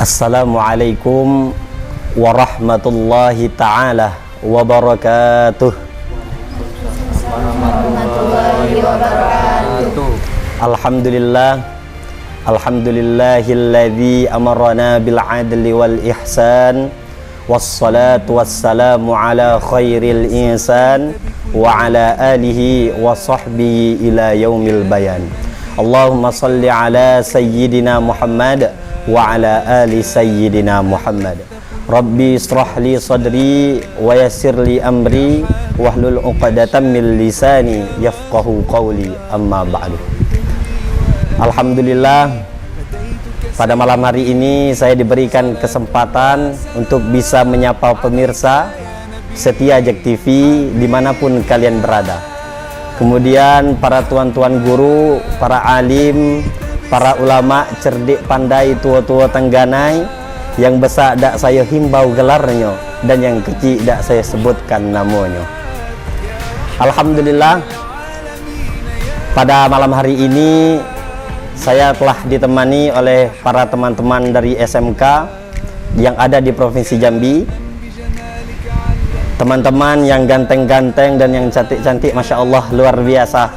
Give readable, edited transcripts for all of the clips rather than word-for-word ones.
Assalamualaikum warahmatullahi ta'ala wabarakatuh. Warahmatullahi wabarakatuh. Alhamdulillah, alhamdulillahilladzi amarna bil adli wal ihsan, wassalatu wassalamu ala khairil insan wa ala alihi wa sahbihi ila yaumil bayan. Allahumma salli ala sayyidina Muhammad wa ala ali sayyidina Muhammad. Rabbi israh li sadri wa yassir li amri wahlul 'uqdatam min lisani yafqahu qawli, amma ba'du. Alhamdulillah, pada malam hari ini saya diberikan kesempatan untuk bisa menyapa pemirsa setia JEK TV dimanapun kalian berada. Kemudian para tuan-tuan guru, para alim, para ulama cerdik pandai, tua-tua tengganai, yang besar dak saya himbau gelarnya dan yang kecil dak saya sebutkan namanya. Alhamdulillah, pada malam hari ini saya telah ditemani oleh para teman-teman dari SMK yang ada di Provinsi Jambi. Teman-teman yang ganteng-ganteng dan yang cantik-cantik, Masya Allah, luar biasa.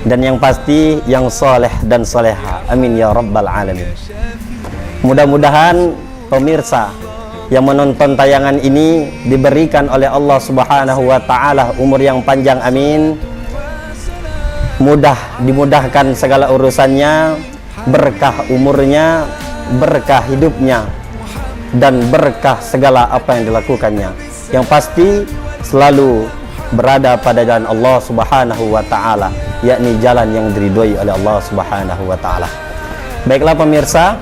Dan yang pasti yang soleh dan soleha, amin ya rabbal alamin. Mudah-mudahan pemirsa yang menonton tayangan ini diberikan oleh Allah Subhanahu wa ta'ala umur yang panjang, amin. Dimudahkan segala urusannya, berkah umurnya, berkah hidupnya, dan berkah segala apa yang dilakukannya. Yang pasti selalu berada pada jalan Allah Subhanahu wa ta'ala, yakni jalan yang diridhoi oleh Allah Subhanahu wa ta'ala. Baiklah pemirsa,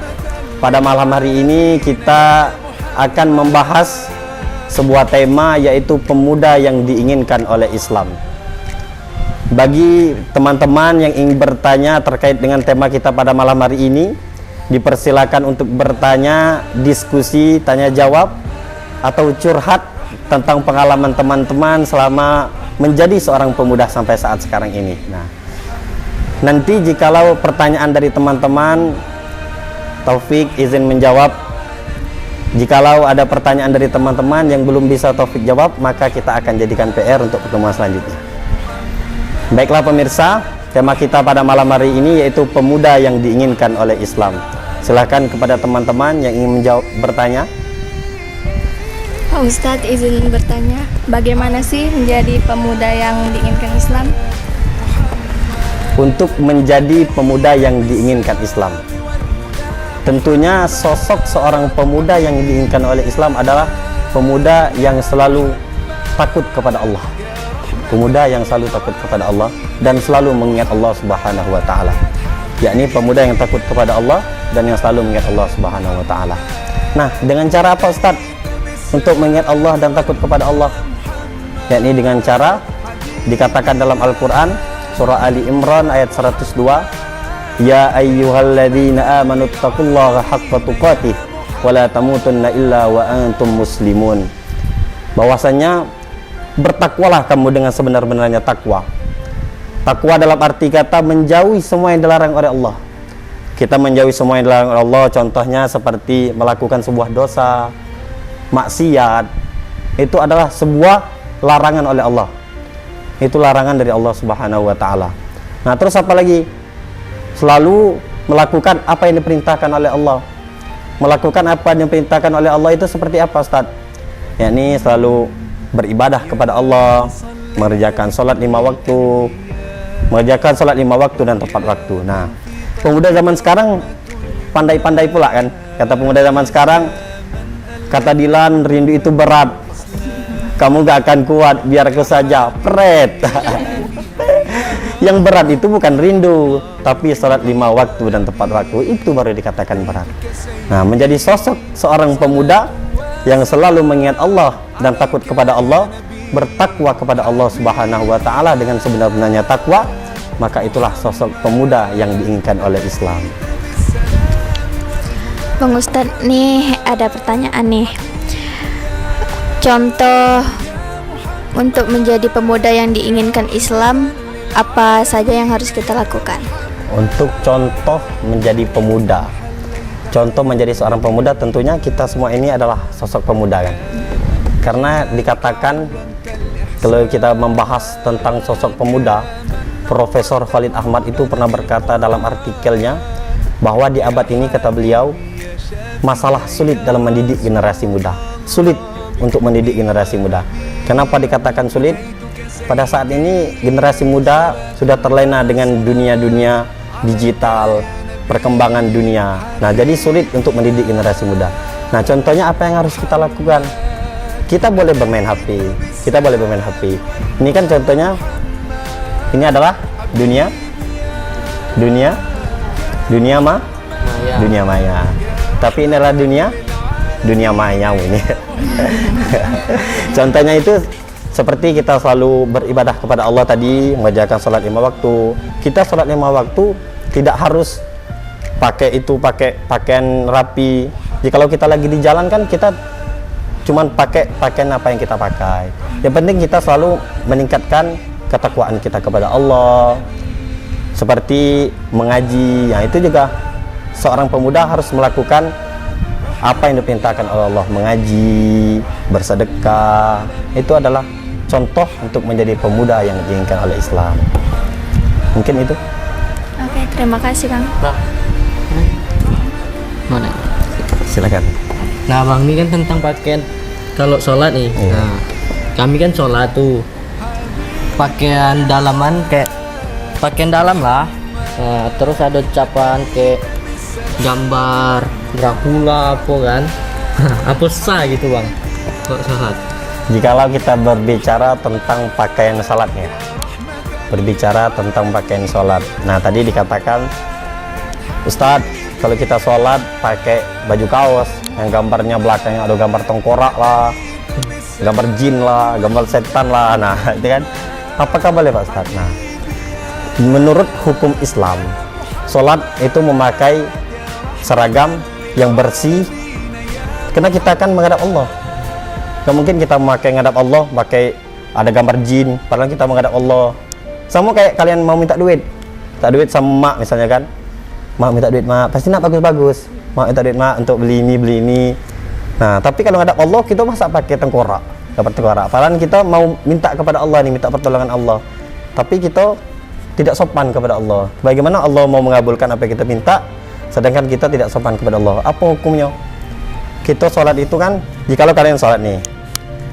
pada malam hari ini kita akan membahas sebuah tema, yaitu pemuda yang diinginkan oleh Islam. Bagi teman-teman yang ingin bertanya terkait dengan tema kita pada malam hari ini, dipersilakan untuk bertanya, diskusi, tanya jawab, atau curhat tentang pengalaman teman-teman selama menjadi seorang pemuda sampai saat sekarang ini. Nah, nanti jikalau pertanyaan dari teman-teman, Taufik izin menjawab. Jikalau ada pertanyaan dari teman-teman yang belum bisa Taufik jawab, maka kita akan jadikan PR untuk pertemuan selanjutnya. Baiklah pemirsa, tema kita pada malam hari ini yaitu pemuda yang diinginkan oleh Islam. Silahkan kepada teman-teman yang ingin bertanya. Pak Ustadz, izin bertanya, bagaimana sih menjadi pemuda yang diinginkan Islam? Untuk menjadi pemuda yang diinginkan Islam, tentunya sosok seorang pemuda yang diinginkan oleh Islam adalah pemuda yang selalu takut kepada Allah. Pemuda yang selalu takut kepada Allah dan selalu mengingat Allah Subhanahu wa ta'ala, yakni pemuda yang takut kepada Allah dan yang selalu mengingat Allah Subhanahu wa ta'ala. Nah, dengan cara apa Ustaz untuk mengingat Allah dan takut kepada Allah? Yakni dengan cara dikatakan dalam Al-Quran surah Ali Imran ayat 102, ya ayyuhalladzina amanu taqullaha haqqa tuqatih wa la tamutunna illa wa antum muslimun. Bahwasanya bertakwalah kamu dengan sebenar-benarnya takwa. Takwa dalam arti kata menjauhi semua yang dilarang oleh Allah. Kita menjauhi semua yang dilarang oleh Allah, contohnya seperti melakukan sebuah dosa, maksiat, itu adalah sebuah larangan oleh Allah. Itu larangan dari Allah Subhanahu wa ta'ala. Nah, terus apa lagi? Selalu melakukan apa yang diperintahkan oleh Allah. Melakukan apa yang diperintahkan oleh Allah itu seperti apa Ustaz? Yakni selalu beribadah kepada Allah, mengerjakan sholat 5 waktu, mengerjakan sholat 5 waktu dan tepat waktu. Nah, pemuda zaman sekarang pandai-pandai pula kan. Kata pemuda zaman sekarang, kata Dilan, rindu itu berat, kamu gak akan kuat, biar aku saja, pret. Yang berat itu bukan rindu, tapi sholat 5 waktu dan tepat waktu, itu baru dikatakan berat. Nah, menjadi sosok seorang pemuda yang selalu mengingat Allah dan takut kepada Allah, bertakwa kepada Allah Subhanahu wa ta'ala dengan sebenar-benarnya takwa, maka itulah sosok pemuda yang diinginkan oleh Islam. Bang Ustadz, nih ada pertanyaan nih. Contoh untuk menjadi pemuda yang diinginkan Islam, apa saja yang harus kita lakukan? Untuk contoh menjadi pemuda, contoh menjadi seorang pemuda, tentunya kita semua ini adalah sosok pemuda kan. Karena dikatakan kalau kita membahas tentang sosok pemuda, Profesor Khalid Ahmad itu pernah berkata dalam artikelnya bahwa di abad ini, kata beliau, masalah sulit dalam mendidik generasi muda. Sulit untuk mendidik generasi muda. Kenapa dikatakan sulit? Pada saat ini generasi muda sudah terlena dengan dunia-dunia digital, perkembangan dunia. Nah, jadi sulit untuk mendidik generasi muda. Nah, contohnya apa yang harus kita lakukan? Kita boleh bermain HP. Kita boleh bermain HP. Ini kan contohnya, ini adalah dunia maya. Tapi ini adalah dunia maya ini. Contohnya itu seperti kita selalu beribadah kepada Allah tadi, mengerjakan sholat 5 waktu. Kita sholat 5 waktu tidak harus pakai pakaian rapi. Jadi kalau kita lagi di jalan kan kita cuman pakai pakaian apa yang kita pakai. Yang penting kita selalu meningkatkan ketakwaan kita kepada Allah. Seperti mengaji, ya itu juga seorang pemuda harus melakukan apa yang diperintahkan oleh Allah, mengaji, bersedekah. Itu adalah contoh untuk menjadi pemuda yang diinginkan oleh Islam. Mungkin itu. Oke, terima kasih Bang. Mana? Silakan. Nah Bang, ini kan tentang pakaian kalau sholat nih. Iya. Nah, kami kan sholat tuh pakaian dalaman, kayak pakaian dalam lah. Nah, terus ada ucapan kayak gambar Dracula apa kan. Apa sah gitu Bang kalau sholat? Jikalau kita berbicara tentang pakaian salatnya, berbicara tentang pakaian sholat. Nah, tadi dikatakan, Ustadz, kalau kita sholat pakai baju kaos yang gambarnya belakangnya ada gambar tengkorak lah, gambar jin lah, gambar setan lah. Nah, itu kan, apakah boleh Pak Ustadz? Nah, menurut hukum Islam, sholat itu memakai seragam yang bersih, karena kita akan menghadap Allah. Gak mungkin kita memakai menghadap Allah, pakai ada gambar jin, padahal kita menghadap Allah. Sama kayak kalian mau minta duit sama mak misalnya kan, mak minta duit mak, pasti nak bagus-bagus, mak minta duit mak untuk beli ini. Nah, tapi kalau menghadap Allah kita masa pakai tengkorak, gambar tengkorak, padahal kita mau minta kepada Allah nih, minta pertolongan Allah, tapi kita tidak sopan kepada Allah. Bagaimana Allah mau mengabulkan apa yang kita minta, sedangkan kita tidak sopan kepada Allah? Apa hukumnya? Kita sholat itu kan, jikalau kalian sholat nih,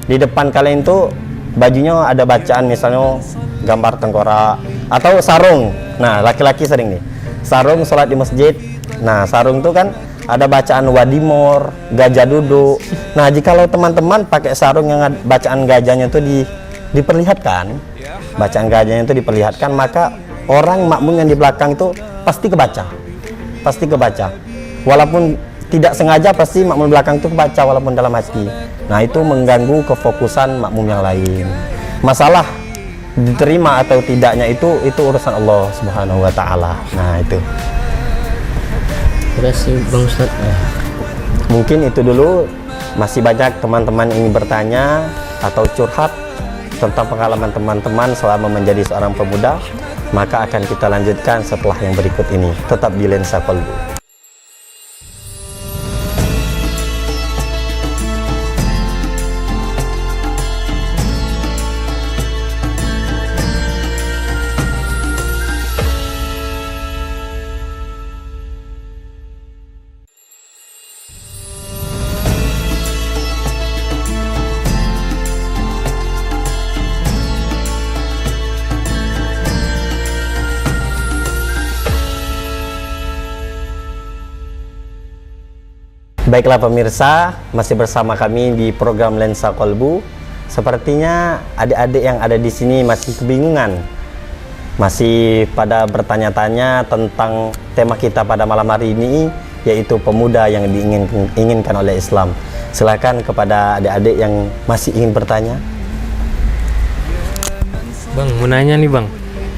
di depan kalian itu bajunya ada bacaan misalnya gambar tengkorak atau sarung. Nah, laki-laki sering nih sarung sholat di masjid. Nah, sarung itu kan ada bacaan wadimor, gajah duduk. Nah, jikalau teman-teman pakai sarung yang bacaan gajahnya itu diperlihatkan, bacaan gajahnya itu diperlihatkan, maka orang makmum yang di belakang itu pasti kebaca, walaupun tidak sengaja pasti makmum belakang itu kebaca walaupun dalam hati. Nah, itu mengganggu kefokusan makmum yang lain. Masalah diterima atau tidaknya itu urusan Allah Subhanahu wa taala. Nah, itu. Terus sih Bang Ustaz. Mungkin itu dulu. Masih banyak teman-teman ingin bertanya atau curhat tentang pengalaman teman-teman selama menjadi seorang pemuda, maka akan kita lanjutkan setelah yang berikut ini. Tetap di Lensa Kolbu. Baiklah pemirsa, masih bersama kami di program Lensa Kolbu. Sepertinya adik-adik yang ada di sini masih kebingungan, masih pada bertanya-tanya tentang tema kita pada malam hari ini, yaitu pemuda yang diinginkan oleh Islam. Silakan kepada adik-adik yang masih ingin bertanya. Bang, mau nanya nih Bang,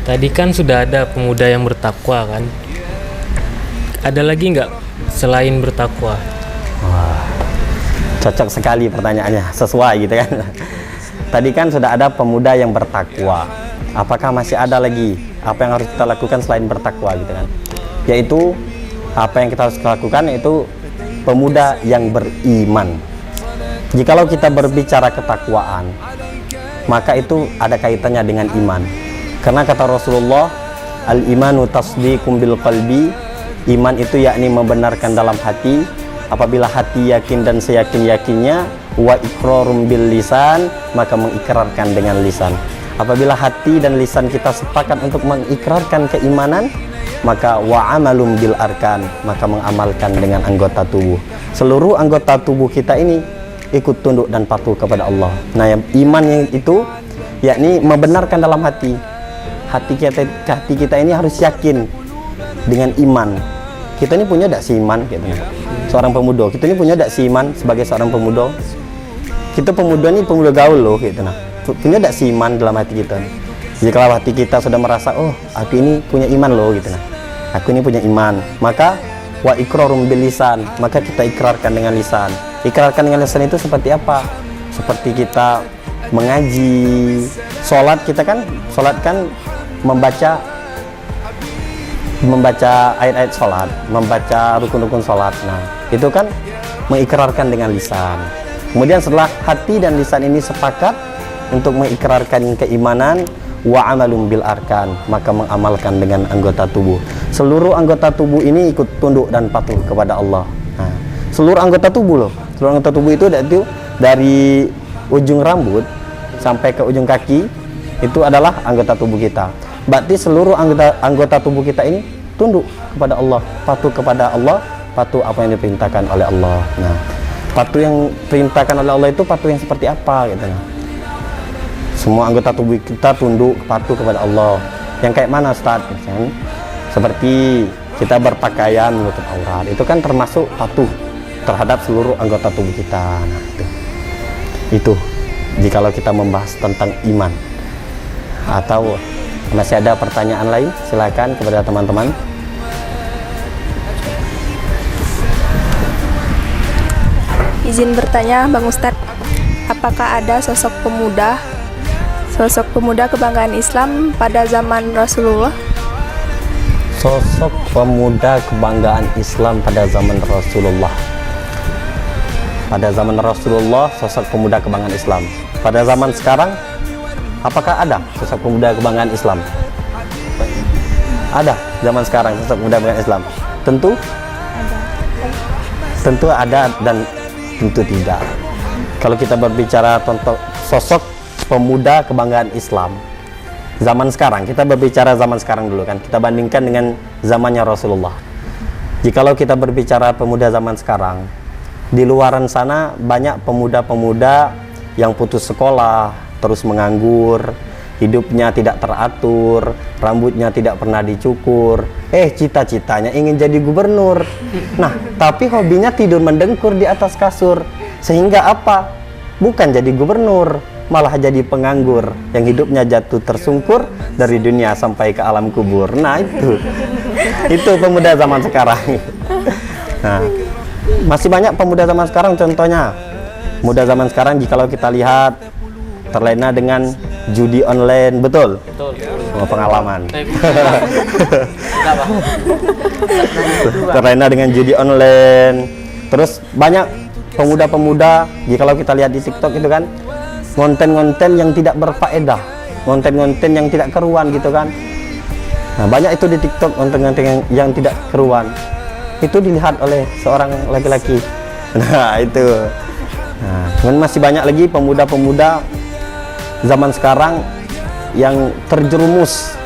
tadi kan sudah ada pemuda yang bertakwa kan, ada lagi nggak selain bertakwa? Wah, cocok sekali pertanyaannya, sesuai gitu kan. Tadi kan sudah ada pemuda yang bertakwa, apakah masih ada lagi apa yang harus kita lakukan selain bertakwa gitu kan? Yaitu apa yang kita harus lakukan, yaitu pemuda yang beriman. Jikalau kita berbicara ketakwaan, maka itu ada kaitannya dengan iman. Karena kata Rasulullah, al-imanu tasdiqum bil qalbi, iman itu yakni membenarkan dalam hati. Apabila hati yakin dan seyakin-yakinnya, wa iqrarum bil lisan, maka mengikrarkan dengan lisan. Apabila hati dan lisan kita sepakat untuk mengikrarkan keimanan, maka wa amalum bil arkan, maka mengamalkan dengan anggota tubuh. Seluruh anggota tubuh kita ini ikut tunduk dan patuh kepada Allah. Nah, yang iman yang itu yakni membenarkan dalam hati. Hati kita ini harus yakin dengan iman. Kita ini punya dak si iman gitu. Seorang pemuda, kita ini punya dak si iman sebagai seorang pemuda. Kita pemuda ini pemuda gaul loh gitu nah. Punya dak si iman dalam hati kita. Jika hati kita sudah merasa, oh, aku ini punya iman loh gitu nah. Aku ini punya iman, maka wa iqrarum bil lisan, maka kita ikrarkan dengan lisan. Ikrarkan dengan lisan itu seperti apa? Seperti kita mengaji, sholat kan membaca ayat-ayat sholat, membaca rukun-rukun sholat. Nah, itu kan mengikrarkan dengan lisan. Kemudian setelah hati dan lisan ini sepakat untuk mengikrarkan keimanan, wa amalum bil arkan, maka mengamalkan dengan anggota tubuh. Seluruh anggota tubuh ini ikut tunduk dan patuh kepada Allah. Nah, seluruh anggota tubuh loh. Seluruh anggota tubuh itu dari ujung rambut sampai ke ujung kaki itu adalah anggota tubuh kita. Berarti seluruh anggota tubuh kita ini tunduk kepada Allah, patuh kepada Allah, patuh apa yang diperintahkan oleh Allah. Nah, patuh yang diperintahkan oleh Allah itu patuh yang seperti apa gitu. Nah, semua anggota tubuh kita tunduk patuh kepada Allah. Yang kayak mana Ustaz? Kan? Seperti kita berpakaian menutup aurat, itu kan termasuk patuh terhadap seluruh anggota tubuh kita. Nah, itu jikalau kita membahas tentang iman. Atau masih ada pertanyaan lain, silakan kepada teman-teman. Izin bertanya Bang Ustadz, apakah ada sosok pemuda kebanggaan Islam pada zaman Rasulullah? Sosok pemuda kebanggaan Islam pada zaman Rasulullah. Pada zaman Rasulullah, sosok pemuda kebanggaan Islam. Pada zaman sekarang, apakah ada sosok pemuda kebanggaan Islam? Ada zaman sekarang sosok pemuda kebanggaan Islam? Tentu ada dan tentu tidak. Kalau kita berbicara tentang sosok pemuda kebanggaan Islam zaman sekarang, kita berbicara zaman sekarang dulu kan, kita bandingkan dengan zamannya Rasulullah. Jikalau kita berbicara pemuda zaman sekarang, di luaran sana banyak pemuda-pemuda yang putus sekolah, terus menganggur, hidupnya tidak teratur, rambutnya tidak pernah dicukur, cita-citanya ingin jadi gubernur. Nah, tapi hobinya tidur mendengkur di atas kasur, sehingga apa? Bukan jadi gubernur, malah jadi penganggur yang hidupnya jatuh tersungkur dari dunia sampai ke alam kubur. Nah, itu pemuda zaman sekarang. Nah, masih banyak pemuda zaman sekarang, contohnya pemuda zaman sekarang jikalau kita lihat terlena dengan judi online, betul? Pengalaman. Terlena dengan judi online. Terus banyak pemuda-pemuda, jikalau kita lihat di TikTok itu kan, konten-konten yang tidak berfaedah, konten-konten yang tidak keruan gitu kan. Nah, banyak itu di TikTok konten-konten yang tidak keruan. Itu dilihat oleh seorang laki-laki. Nah, itu. Nah, masih banyak lagi pemuda-pemuda zaman sekarang yang terjerumus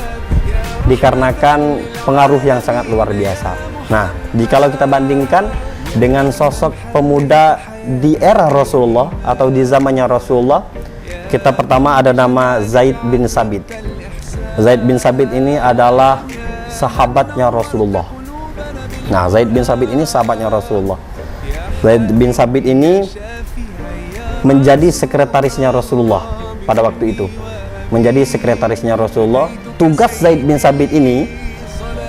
dikarenakan pengaruh yang sangat luar biasa. Nah, jikalau kita bandingkan dengan sosok pemuda di era Rasulullah atau di zamannya Rasulullah, kita pertama ada nama Zaid bin Sabit. Zaid bin Sabit ini adalah sahabatnya Rasulullah. Nah, Zaid bin Sabit ini sahabatnya Rasulullah. Zaid bin Sabit ini menjadi sekretarisnya Rasulullah pada waktu itu. Menjadi sekretarisnya Rasulullah. Tugas Zaid bin Sabit ini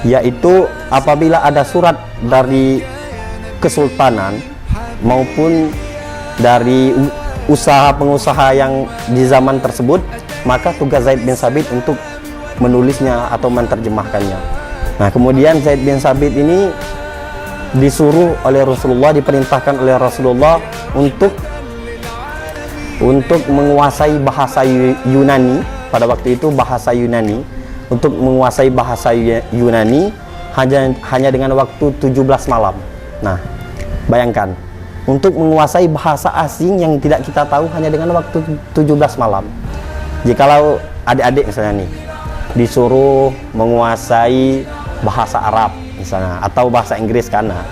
yaitu apabila ada surat dari kesultanan maupun dari usaha-pengusaha yang di zaman tersebut, maka tugas Zaid bin Sabit untuk menulisnya atau menerjemahkannya. Nah, kemudian Zaid bin Sabit ini disuruh oleh Rasulullah, diperintahkan oleh Rasulullah untuk menguasai bahasa Yunani. Pada waktu itu bahasa Yunani, untuk menguasai bahasa Yunani hanya dengan waktu 17 malam. Nah, bayangkan, untuk menguasai bahasa asing yang tidak kita tahu hanya dengan waktu 17 malam. Jikalau adik-adik misalnya nih disuruh menguasai bahasa Arab misalnya, atau bahasa Inggris, karena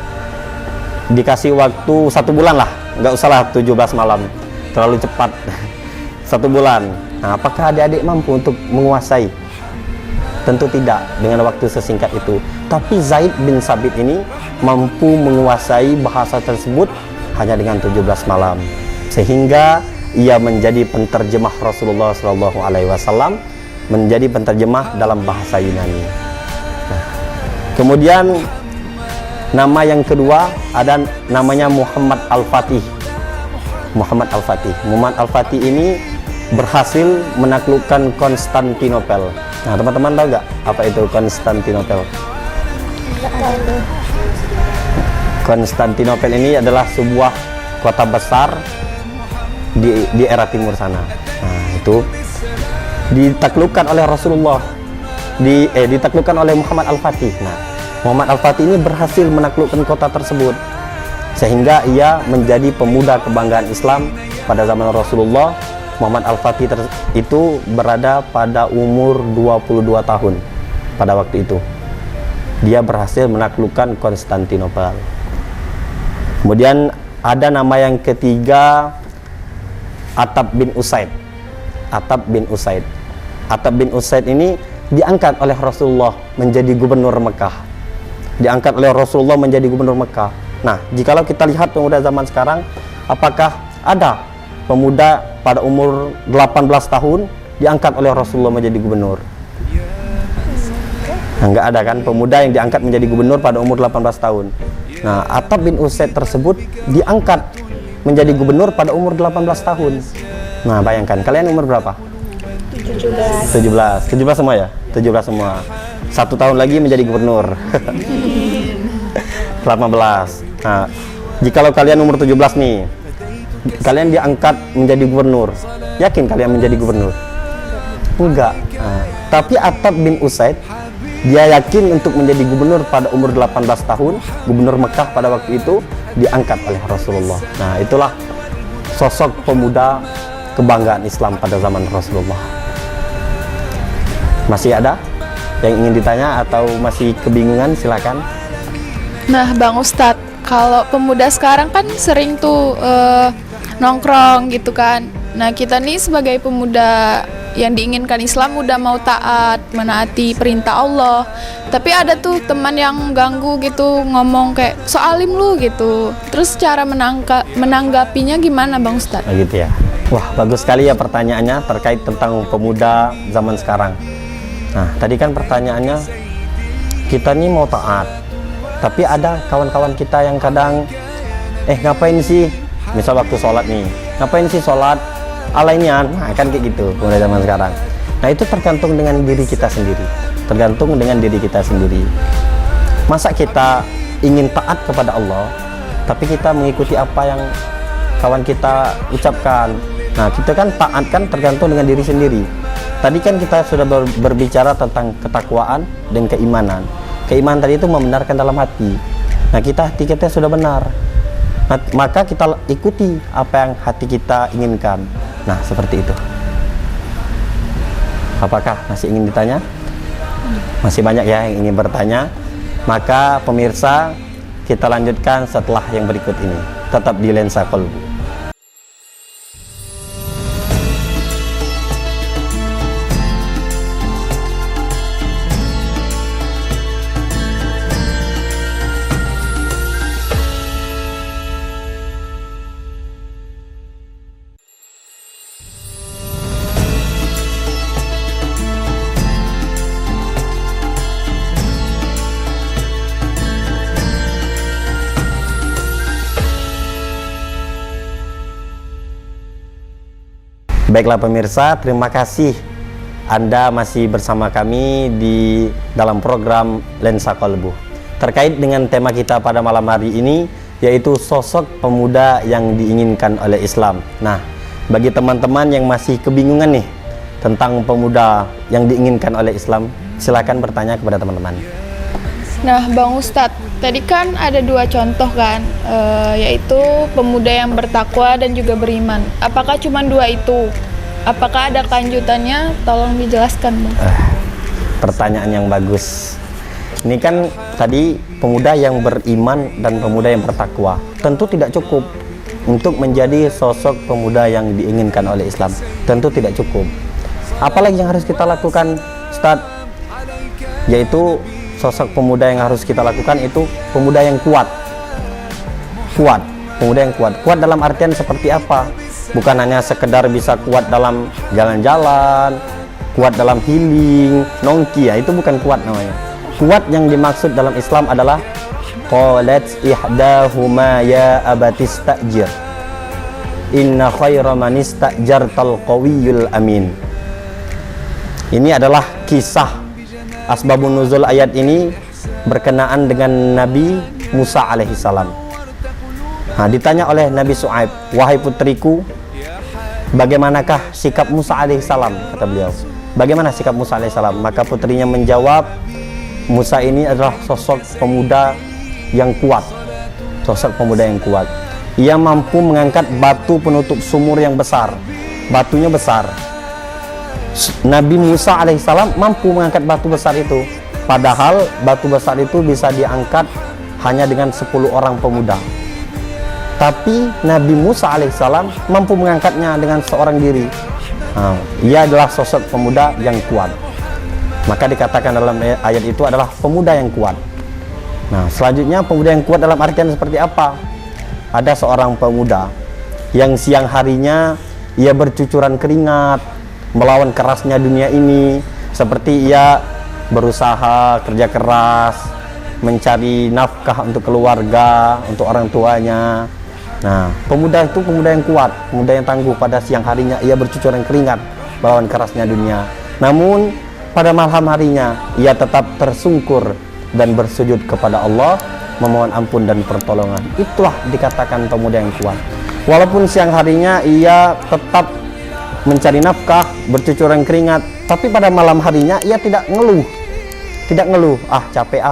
dikasih waktu 1 bulan lah, nggak usahlah 17 malam, terlalu cepat. 1 bulan. Nah, apakah adik-adik mampu untuk menguasai? Tentu tidak dengan waktu sesingkat itu. Tapi Zaid bin Sabit ini mampu menguasai bahasa tersebut hanya dengan 17 malam, sehingga ia menjadi penterjemah Rasulullah SAW, menjadi penterjemah dalam bahasa Yunani. Nah, kemudian nama yang kedua ada namanya Muhammad Al-Fatih. Muhammad Al-Fatih. Muhammad Al-Fatih ini berhasil menaklukkan Konstantinopel. Nah, teman-teman tahu nggak apa itu Konstantinopel? Konstantinopel ini adalah sebuah kota besar di era timur sana. Nah, itu ditaklukkan oleh Rasulullah, ditaklukkan oleh Muhammad Al-Fatih. Nah, Muhammad Al-Fatih ini berhasil menaklukkan kota tersebut, sehingga ia menjadi pemuda kebanggaan Islam pada zaman Rasulullah. Muhammad Al-Fatih itu berada pada umur 22 tahun pada waktu itu. Dia berhasil menaklukkan Konstantinopel. Kemudian ada nama yang ketiga, Attab bin Usaid. Attab bin Usaid. Attab bin Usaid ini diangkat oleh Rasulullah menjadi gubernur Mekah. Diangkat oleh Rasulullah menjadi gubernur Mekah. Nah, jikalau kita lihat pemuda zaman sekarang, apakah ada pemuda pada umur 18 tahun diangkat oleh Rasulullah menjadi gubernur? Nah, nggak ada kan pemuda yang diangkat menjadi gubernur pada umur 18 tahun. Nah, Attab bin Usaid tersebut diangkat menjadi gubernur pada umur 18 tahun. Nah, bayangkan, kalian umur berapa? 17 semua ya? 17 semua. 1 tahun lagi menjadi gubernur. 18. Nah, jikalau kalian umur 17 nih, kalian diangkat menjadi gubernur, yakin kalian menjadi gubernur? Enggak. Nah, tapi Attab bin Usaid, dia yakin untuk menjadi gubernur pada umur 18 tahun, gubernur Mekah pada waktu itu, diangkat oleh Rasulullah. Nah, itulah sosok pemuda kebanggaan Islam pada zaman Rasulullah. Masih ada yang ingin ditanya atau masih kebingungan? Silakan. Nah, Bang Ustadz, kalau pemuda sekarang kan sering tuh nongkrong gitu kan. Nah, kita nih sebagai pemuda yang diinginkan Islam udah mau taat, menaati perintah Allah. Tapi ada tuh teman yang ganggu gitu, ngomong kayak soalim lu gitu. Terus cara menanggapinya gimana, Bang Ustadz? Gitu ya. Wah, bagus sekali ya pertanyaannya terkait tentang pemuda zaman sekarang. Nah, tadi kan pertanyaannya, kita nih mau taat, tapi ada kawan-kawan kita yang kadang ngapain sih, misal waktu sholat nih, ngapain sih sholat alainya, nah kan kayak gitu mulai zaman sekarang. Nah, itu tergantung dengan diri kita sendiri, tergantung dengan diri kita sendiri. Masa kita ingin taat kepada Allah tapi kita mengikuti apa yang kawan kita ucapkan? Nah, kita kan taat kan tergantung dengan diri sendiri. Tadi kan kita sudah berbicara tentang ketakwaan dan keimanan. Keimanan tadi itu membenarkan dalam hati. Nah, hati kita sudah benar, maka kita ikuti apa yang hati kita inginkan. Nah, seperti itu. Apakah masih ingin ditanya? Masih banyak ya yang ingin bertanya. Maka pemirsa, kita lanjutkan setelah yang berikut ini. Tetap di Lensa Kolbu. Baiklah pemirsa, terima kasih Anda masih bersama kami di dalam program Lensa Kolbu. terkait dengan tema kita pada malam hari ini, yaitu sosok pemuda yang diinginkan oleh Islam. Nah, bagi teman-teman yang masih kebingungan nih tentang pemuda yang diinginkan oleh Islam, silakan bertanya kepada teman-teman. Nah, Bang Ustadz, tadi kan ada dua contoh kan, yaitu pemuda yang bertakwa dan juga beriman. Apakah cuma dua itu? Apakah ada kelanjutannya? Tolong dijelaskan, Bang. Pertanyaan yang bagus. Ini kan tadi pemuda yang beriman dan pemuda yang bertakwa. Tentu tidak cukup untuk menjadi sosok pemuda yang diinginkan oleh Islam. Tentu tidak cukup. Apalagi yang harus kita lakukan, Ustadz? Yaitu sosok pemuda yang harus kita lakukan itu pemuda yang kuat. Kuat, pemuda yang kuat. Kuat dalam artian seperti apa? Bukan hanya sekedar bisa kuat dalam jalan-jalan, kuat dalam healing, nongki, ya itu bukan kuat namanya. Kuat yang dimaksud dalam Islam adalah qalat ihdahuma ya abatistajir inna khaira man istajartal qawiyul amin. Ini adalah kisah asbabun nuzul ayat ini berkenaan dengan Nabi Musa alaihissalam. Nah, ditanya oleh Nabi Shu'aib, wahai putriku, bagaimanakah sikap Musa alaihissalam? Kata beliau, bagaimana sikap Musa alaihissalam? Maka putrinya menjawab, Musa ini adalah sosok pemuda yang kuat. Sosok pemuda yang kuat. Ia mampu mengangkat batu penutup sumur yang besar. Batunya besar. Nabi Musa alaihissalam mampu mengangkat batu besar itu. Padahal batu besar itu bisa diangkat hanya dengan 10 orang pemuda. Tapi Nabi Musa alaihissalam mampu mengangkatnya dengan seorang diri. Nah, ia adalah sosok pemuda yang kuat. Maka dikatakan dalam ayat itu adalah pemuda yang kuat. Nah, selanjutnya pemuda yang kuat dalam artian seperti apa? Ada seorang pemuda yang siang harinya ia bercucuran keringat melawan kerasnya dunia ini, seperti ia berusaha kerja keras mencari nafkah untuk keluarga, untuk orang tuanya. Nah, pemuda itu pemuda yang kuat, pemuda yang tangguh. Pada siang harinya ia bercucuran keringat melawan kerasnya dunia. Namun pada malam harinya ia tetap tersungkur dan bersujud kepada Allah, memohon ampun dan pertolongan. Itulah dikatakan pemuda yang kuat. Walaupun siang harinya ia tetap mencari nafkah, bercucuran keringat, tapi pada malam harinya ia tidak ngeluh. Tidak ngeluh, capek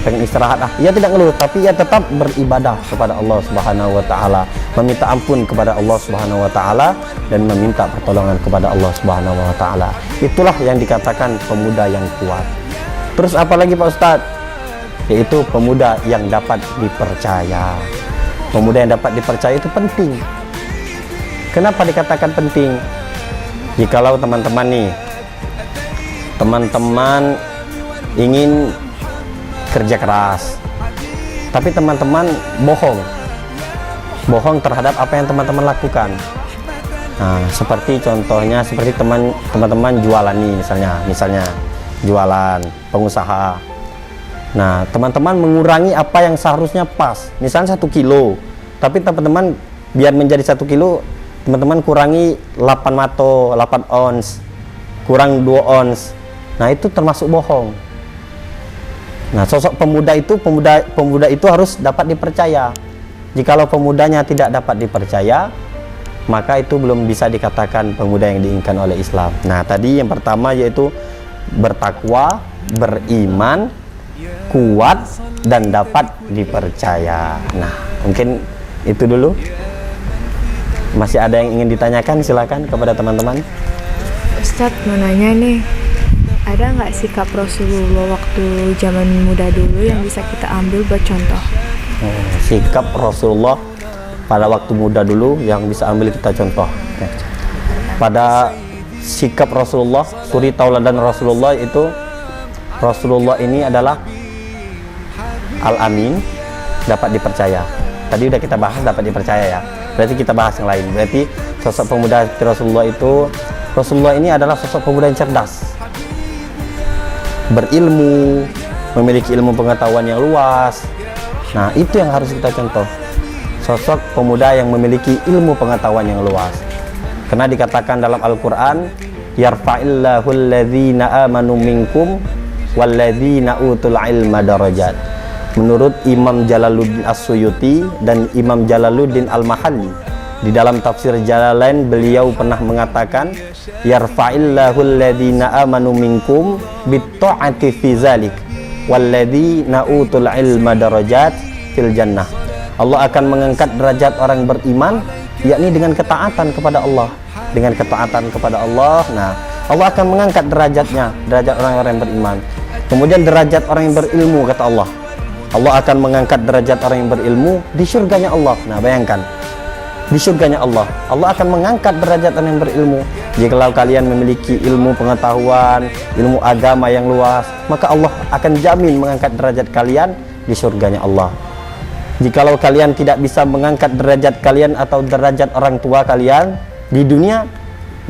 pengen istirahat ia tidak ngeluh, tapi ia tetap beribadah kepada Allah Subhanahu wa taala, meminta ampun kepada Allah Subhanahu wa taala dan meminta pertolongan kepada Allah Subhanahu wa taala. Itulah yang dikatakan pemuda yang kuat. Terus apa lagi Pak Ustadz? Yaitu pemuda yang dapat dipercaya. Pemuda yang dapat dipercaya itu penting. Kenapa dikatakan penting? Jikalau teman-teman ingin kerja keras, tapi teman-teman bohong terhadap apa yang teman-teman lakukan. Nah, seperti contohnya seperti teman-teman jualan nih, misalnya jualan, pengusaha. Nah, teman-teman mengurangi apa yang seharusnya pas, misalnya 1 kilo, tapi teman-teman biar menjadi 1 kilo, teman-teman kurangi 8 mato, 8 ons, kurang 2 ons. Nah, itu termasuk bohong. Nah, sosok pemuda itu harus dapat dipercaya. Jikalau pemudanya tidak dapat dipercaya, maka itu belum bisa dikatakan pemuda yang diinginkan oleh Islam. Nah, tadi yang pertama yaitu bertakwa, beriman, kuat, dan dapat dipercaya. Nah, mungkin itu dulu. Masih ada yang ingin ditanyakan? Silakan kepada teman-teman. Ustadz mau nanya nih, ada nggak sikap Rasulullah waktu zaman muda dulu yang bisa kita ambil buat contoh? Sikap Rasulullah pada waktu muda dulu yang bisa ambil kita contoh. Pada sikap Rasulullah, suri tauladan Rasulullah itu, Rasulullah ini adalah Al-Amin, dapat dipercaya. Tadi udah kita bahas dapat dipercaya ya. Berarti kita bahas yang lain. Berarti sosok pemuda Rasulullah itu, Rasulullah ini adalah sosok pemuda yang cerdas, berilmu, memiliki ilmu pengetahuan yang luas. Nah, itu yang harus kita contoh. Sosok pemuda yang memiliki ilmu pengetahuan yang luas. Karena dikatakan dalam Al-Qur'an, yarfa'illahu alladhina amanu minkum walladzina utul ilma darajat. Menurut Imam Jalaluddin As-Suyuti dan Imam Jalaluddin Al-Mahalli, di dalam tafsir Jalalain beliau pernah mengatakan, yarfa'illahu alladzina amanu minkum bitta'ati fi zalik walladzina utul ilma darajat fil jannah. Allah akan mengangkat derajat orang beriman, yakni dengan ketaatan kepada Allah. Dengan ketaatan kepada Allah, nah Allah akan mengangkat derajatnya, derajat orang-orang yang beriman. Kemudian derajat orang yang berilmu, kata Allah, Allah akan mengangkat derajat orang yang berilmu di surganya Allah. Nah bayangkan, di surganya Allah, Allah akan mengangkat derajat orang yang berilmu. Jikalau kalian memiliki ilmu pengetahuan, ilmu agama yang luas, maka Allah akan jamin mengangkat derajat kalian di surganya Allah. Jikalau kalian tidak bisa mengangkat derajat kalian atau derajat orang tua kalian di dunia,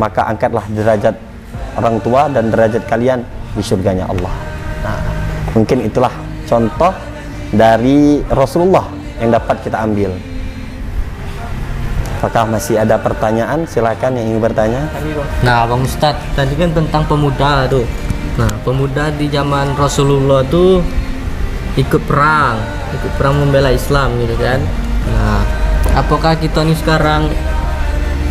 maka angkatlah derajat orang tua dan derajat kalian di surganya Allah. Nah, mungkin itulah contoh dari Rasulullah yang dapat kita ambil. Apakah masih ada pertanyaan? Silakan yang ingin bertanya. Nah, Bang Ustadz, tadi kan tentang pemuda tuh. Nah, pemuda di zaman Rasulullah tuh ikut perang membela Islam gitu kan. Nah, apakah kita nih sekarang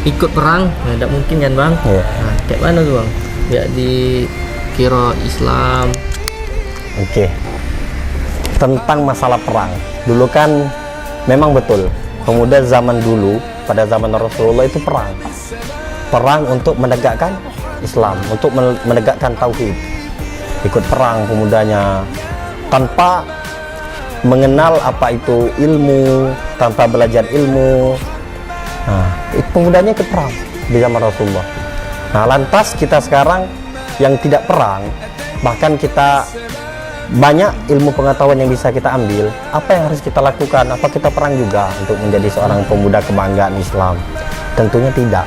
ikut perang? Nah, tidak mungkin kan, Bang? Iya. Nah, kayak mana tuh, Bang? Ya dikira Islam. Oke. Tentang masalah perang, dulu kan memang betul pemuda zaman dulu pada zaman Rasulullah itu perang untuk menegakkan Islam, untuk menegakkan tauhid. Ikut perang pemudanya tanpa mengenal apa itu ilmu, tanpa belajar ilmu. Nah, pemudanya ikut perang di zaman Rasulullah. Nah, lantas kita sekarang yang tidak perang, bahkan kita banyak ilmu pengetahuan yang bisa kita ambil, apa yang harus kita lakukan? Apa kita perang juga untuk menjadi seorang pemuda kebanggaan Islam? Tentunya tidak.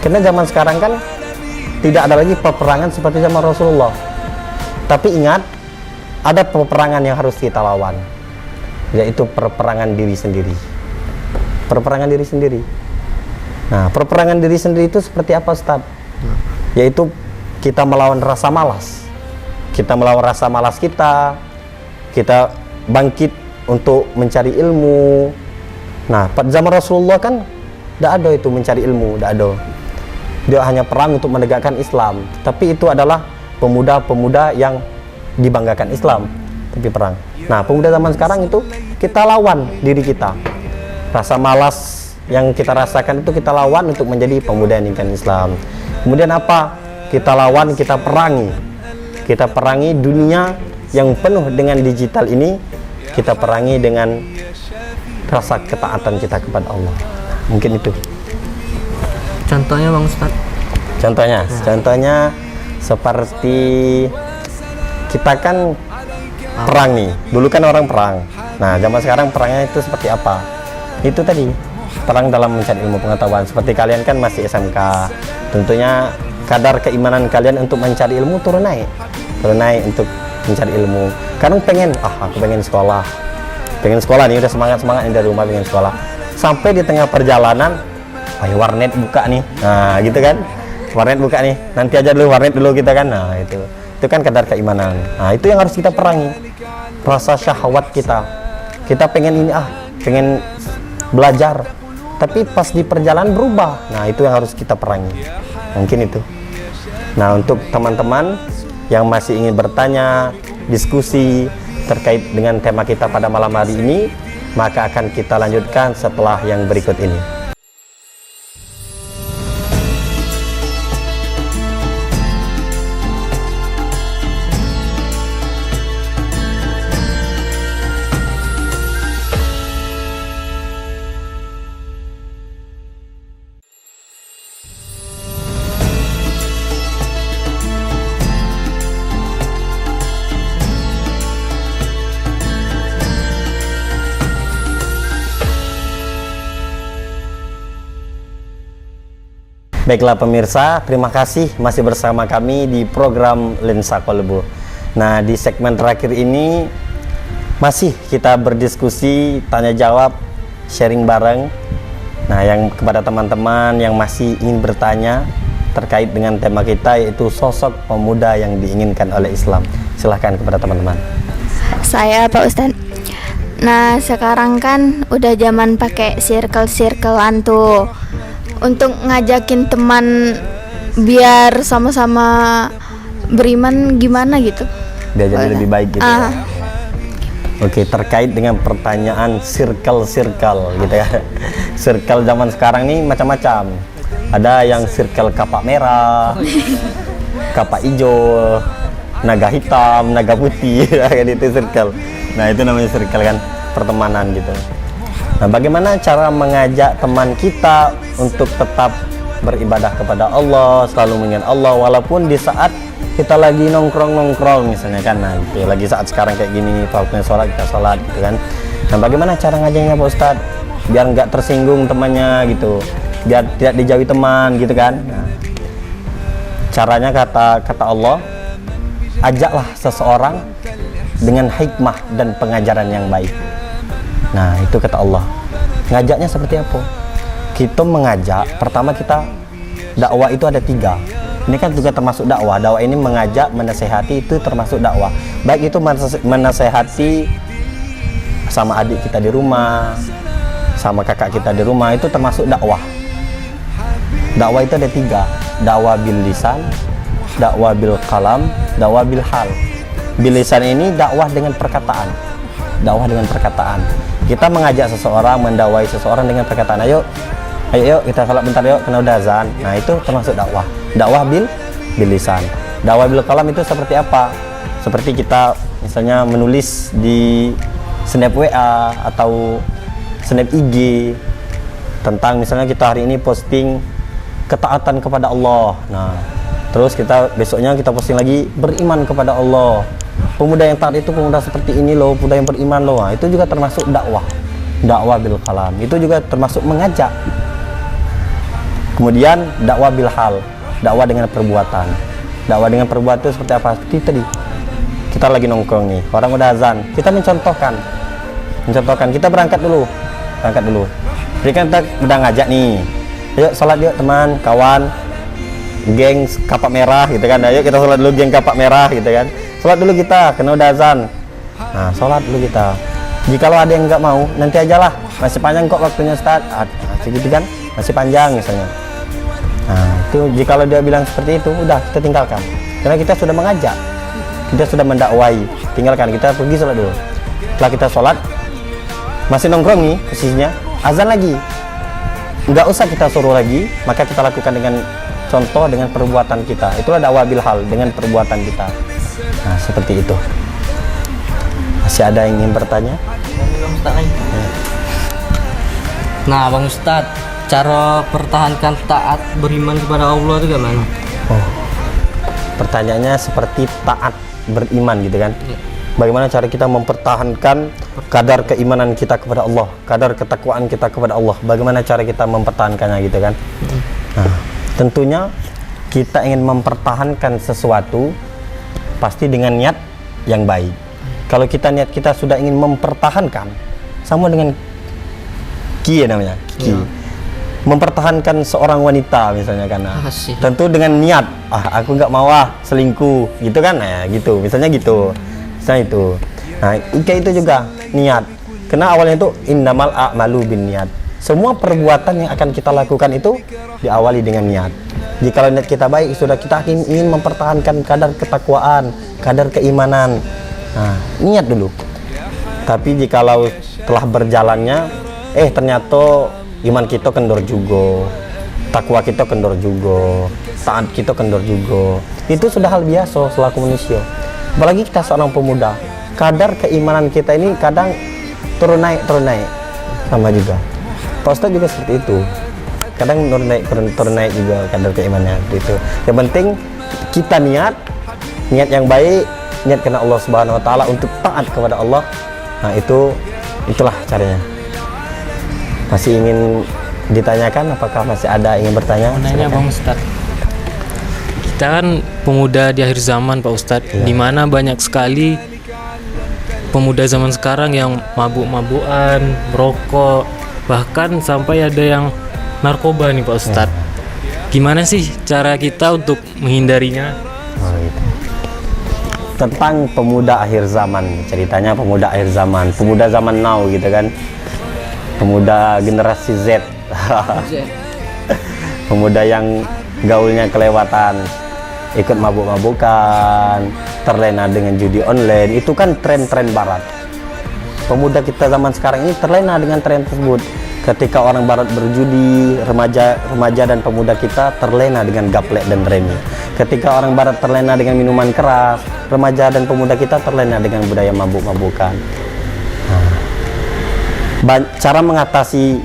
Karena zaman sekarang kan tidak ada lagi peperangan seperti zaman Rasulullah. Tapi ingat, ada peperangan yang harus kita lawan, yaitu peperangan diri sendiri. Peperangan diri sendiri. Nah, peperangan diri sendiri itu seperti apa, Ustaz? Yaitu kita melawan rasa malas. Kita melawan rasa malas kita bangkit untuk mencari ilmu. Nah, pada zaman Rasulullah kan tidak ada itu mencari ilmu, tidak ada. Dia hanya perang untuk menegakkan Islam. Tapi itu adalah pemuda-pemuda yang dibanggakan Islam, tapi perang. Nah, pemuda zaman sekarang itu kita lawan diri kita. Rasa malas yang kita rasakan itu kita lawan untuk menjadi pemuda yang diinginkan Islam. Kemudian apa? Kita lawan, kita perangi. Kita perangi dunia yang penuh dengan digital ini. Kita perangi dengan rasa ketaatan kita kepada Allah. Mungkin itu. Contohnya, Bang Ustadz? Contohnya seperti kita kan perang nih. Dulu kan orang perang. Nah, zaman sekarang perangnya itu seperti apa? Itu tadi, perang dalam mencari ilmu pengetahuan. Seperti kalian kan masih SMK. Tentunya kadar keimanan kalian untuk mencari ilmu turun naik untuk mencari ilmu. Kadang aku pengen sekolah nih, udah semangat nih dari rumah pengen sekolah. Sampai di tengah perjalanan, warnet buka nih. Nah, gitu kan. Warnet buka nih. Nanti aja dulu warnet dulu kita kan. Nah, itu kan kadar keimanan. Nah, itu yang harus kita perangi. Rasa syahwat kita. Kita pengen ini pengen belajar. Tapi pas di perjalanan berubah. Nah, itu yang harus kita perangi. Mungkin itu. Nah, untuk teman-teman yang masih ingin bertanya, diskusi terkait dengan tema kita pada malam hari ini, maka akan kita lanjutkan setelah yang berikut ini. Baiklah pemirsa, terima kasih masih bersama kami di program Lensa Kolbu. Nah, di segmen terakhir ini masih kita berdiskusi, tanya jawab, sharing bareng. Nah, yang kepada teman-teman yang masih ingin bertanya terkait dengan tema kita, yaitu sosok pemuda yang diinginkan oleh Islam. Silahkan kepada teman-teman. Saya Pak Ustadz. Nah sekarang kan udah zaman pakai circle-circlean tuh, untuk ngajakin teman biar sama-sama beriman gimana gitu. Biar jadi lebih baik gitu. Ah. Ya. Oke, terkait dengan pertanyaan circle gitu ya. Circle zaman sekarang nih macam-macam. Ada yang circle kapak merah, kapak hijau, naga hitam, naga putih, kayak itu circle. Nah itu namanya circle kan, pertemanan gitu. Nah bagaimana cara mengajak teman kita untuk tetap beribadah kepada Allah, selalu mengingat Allah walaupun di saat kita lagi nongkrong misalnya kan, nah gitu. Lagi saat sekarang kayak gini, waktunya sholat kita sholat gitu kan. Nah bagaimana cara ngajaknya Pak Ustadz biar nggak tersinggung temannya gitu, biar tidak dijauhi teman gitu kan. Nah, caranya kata Allah, ajaklah seseorang dengan hikmah dan pengajaran yang baik. Nah itu kata Allah. Ngajaknya seperti apa? Kita mengajak, pertama kita dakwah itu ada 3. Ini kan juga termasuk dakwah. Dakwah ini mengajak, menasehati, itu termasuk dakwah. Baik itu menasehati sama adik kita di rumah, sama kakak kita di rumah, itu termasuk dakwah. Dakwah itu ada 3. Dakwah bil lisan, dakwah bil qalam, dakwah bil hal. Bil lisan ini dakwah dengan perkataan. Dakwah dengan perkataan. Kita mengajak seseorang, mendakwai seseorang dengan perkataan. Ayo kita salat bentar yuk, kena udah azan. Nah itu termasuk dakwah. Dakwah bil lisan. Dakwah bil qalam itu seperti apa? Seperti kita misalnya menulis di snap WA atau snap IG tentang misalnya kita hari ini posting ketaatan kepada Allah. Nah terus kita besoknya kita posting lagi beriman kepada Allah. Pemuda yang taat itu pemuda seperti ini loh, pemuda yang beriman loh. Nah, itu juga termasuk dakwah. Dakwah bil qalam itu juga termasuk mengajak. Kemudian dakwah bil hal, dakwah dengan perbuatan. Dakwah dengan perbuatan itu seperti apa? Seperti tadi kita lagi nongkrong nih, orang udah azan, kita mencontohkan, kita berangkat dulu. Jadi kan kita udah ngajak nih, ayo sholat yuk teman, kawan, geng kapak merah gitu kan. Ayo kita sholat dulu geng kapak merah gitu kan. Sholat dulu kita, kena udah azan. Nah sholat dulu kita. Jikalau ada yang nggak mau, nanti ajalah, masih panjang kok waktunya Ustaz. Segitu kan, masih panjang misalnya. Nah itu jikalau dia bilang seperti itu, udah kita tinggalkan, karena kita sudah mengajak, kita sudah mendakwai. Tinggalkan, kita pergi sholat dulu. Setelah kita sholat, masih nongkrong nih posisinya, azan lagi, nggak usah kita suruh lagi, maka kita lakukan dengan contoh, dengan perbuatan kita. Itulah dakwah bil hal, dengan perbuatan kita. Nah seperti itu. Masih ada yang ingin bertanya? Nah Bang Ustadz, cara pertahankan taat beriman kepada Allah itu gimana? Oh, pertanyaannya seperti taat beriman gitu kan? Bagaimana cara kita mempertahankan kadar keimanan kita kepada Allah, kadar ketakwaan kita kepada Allah? Bagaimana cara kita mempertahankannya gitu kan? Nah, tentunya kita ingin mempertahankan sesuatu pasti dengan niat yang baik. Kalau kita niat kita sudah ingin mempertahankan, sama dengan ki namanya, ki. Mempertahankan seorang wanita misalnya kan, tentu dengan niat, aku nggak mau selingkuh gitu kan, nah gitu, misalnya gitu, misalnya itu. Nah kayak itu juga niat, karena awalnya itu innamal a'malu bin niat. Semua perbuatan yang akan kita lakukan itu diawali dengan niat. Jika niat kita baik, sudah kita ingin mempertahankan kadar ketakwaan, kadar keimanan. Nah, niat dulu. Tapi jikalau telah berjalannya, ternyata iman kita kendor juga, takwa kita kendor juga, taat kita kendor juga. Itu sudah hal biasa selaku manusia. Apalagi kita seorang pemuda, kadar keimanan kita ini kadang turun naik sama juga. Pak Ustadz juga seperti itu. Kadang turun naik juga kadar keimanannya itu. Yang penting kita niat yang baik, niat karena Allah Subhanahu wa taala untuk taat kepada Allah. Nah, itulah caranya. Masih ingin ditanyakan, apakah masih ada ingin bertanya? Nanya Bang Ustadz, kita kan pemuda di akhir zaman Pak Ustadz, di mana banyak sekali pemuda zaman sekarang yang mabuk-mabukan, merokok, bahkan sampai ada yang narkoba nih Pak Ustadz. Gimana sih cara kita untuk menghindarinya? tentang pemuda akhir zaman. Ceritanya pemuda akhir zaman, pemuda zaman now gitu kan, pemuda generasi Z. Pemuda yang gaulnya kelewatan, ikut mabuk-mabukan, terlena dengan judi online. Itu kan tren-tren barat. Pemuda kita zaman sekarang ini terlena dengan tren tersebut. Ketika orang barat berjudi, remaja dan pemuda kita terlena dengan gaplek dan remi. Ketika orang barat terlena dengan minuman keras, remaja dan pemuda kita terlena dengan budaya mabuk-mabukan. Cara mengatasi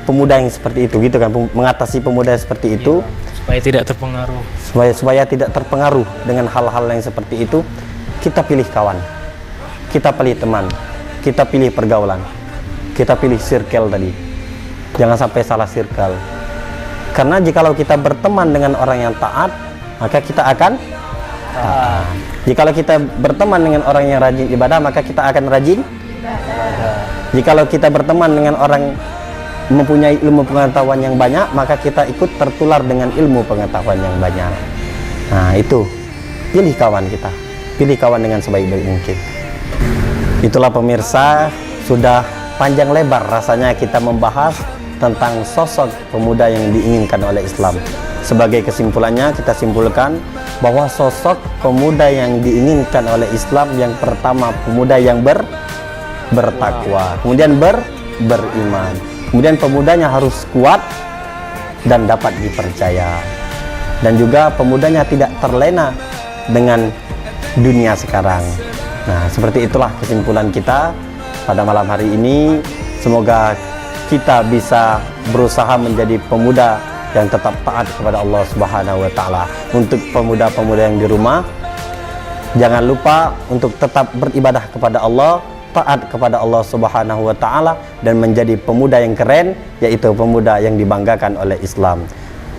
pemuda yang seperti itu gitu kan, mengatasi pemuda yang seperti itu supaya tidak terpengaruh. Supaya tidak terpengaruh dengan hal-hal yang seperti itu, kita pilih kawan, kita pilih teman, kita pilih pergaulan, kita pilih circle tadi. Jangan sampai salah circle. Karena jikalau kita berteman dengan orang yang taat, maka kita akan taat. Jikalau kita berteman dengan orang yang rajin ibadah, maka kita akan rajin ibadah. Jikalau kita berteman dengan orang mempunyai ilmu pengetahuan yang banyak, maka kita ikut tertular dengan ilmu pengetahuan yang banyak. Nah, itu. Pilih kawan kita. Pilih kawan dengan sebaik-baik mungkin. Itulah pemirsa, sudah panjang lebar rasanya kita membahas tentang sosok pemuda yang diinginkan oleh Islam. Sebagai kesimpulannya, kita simpulkan bahwa sosok pemuda yang diinginkan oleh Islam, yang pertama pemuda yang bertakwa, kemudian beriman, kemudian pemudanya harus kuat dan dapat dipercaya, dan juga pemudanya tidak terlena dengan dunia sekarang. Nah, seperti itulah kesimpulan kita pada malam hari ini. Semoga kita bisa berusaha menjadi pemuda yang tetap taat kepada Allah Subhanahu wa taala. Untuk pemuda-pemuda yang di rumah, jangan lupa untuk tetap beribadah kepada Allah, taat kepada Allah Subhanahu wa taala, dan menjadi pemuda yang keren, yaitu pemuda yang dibanggakan oleh Islam.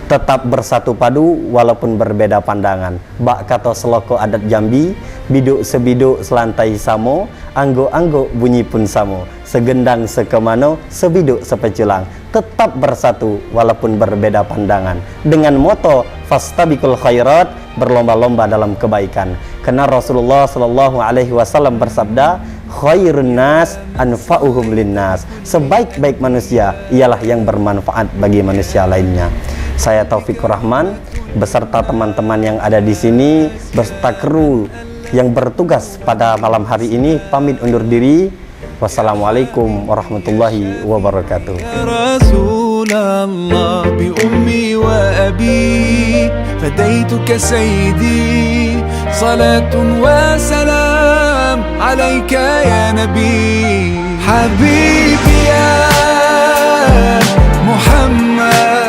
Tetap bersatu padu walaupun berbeda pandangan. Bak kata seloko adat Jambi, biduk sebiduk selantai samo, anggo-anggo bunyi pun samo, segendang sekemano, sebiduk sepeculang. Tetap bersatu walaupun berbeda pandangan, dengan moto fastabiqul khairat, berlomba-lomba dalam kebaikan. Karena Rasulullah Shallallahu Alaihi Wasallam bersabda, khairun nas anfa'uhum linnas, sebaik-baik manusia ialah yang bermanfaat bagi manusia lainnya. Saya Taufikur Rahman beserta teman-teman yang ada di sini beserta kru yang bertugas pada malam hari ini pamit undur diri. Wassalamualaikum warahmatullahi wabarakatuh. Rasulullah bi ummi wa abi fadaituka sayyidi salatun wa salam alayka ya nabi habibi ya Muhammad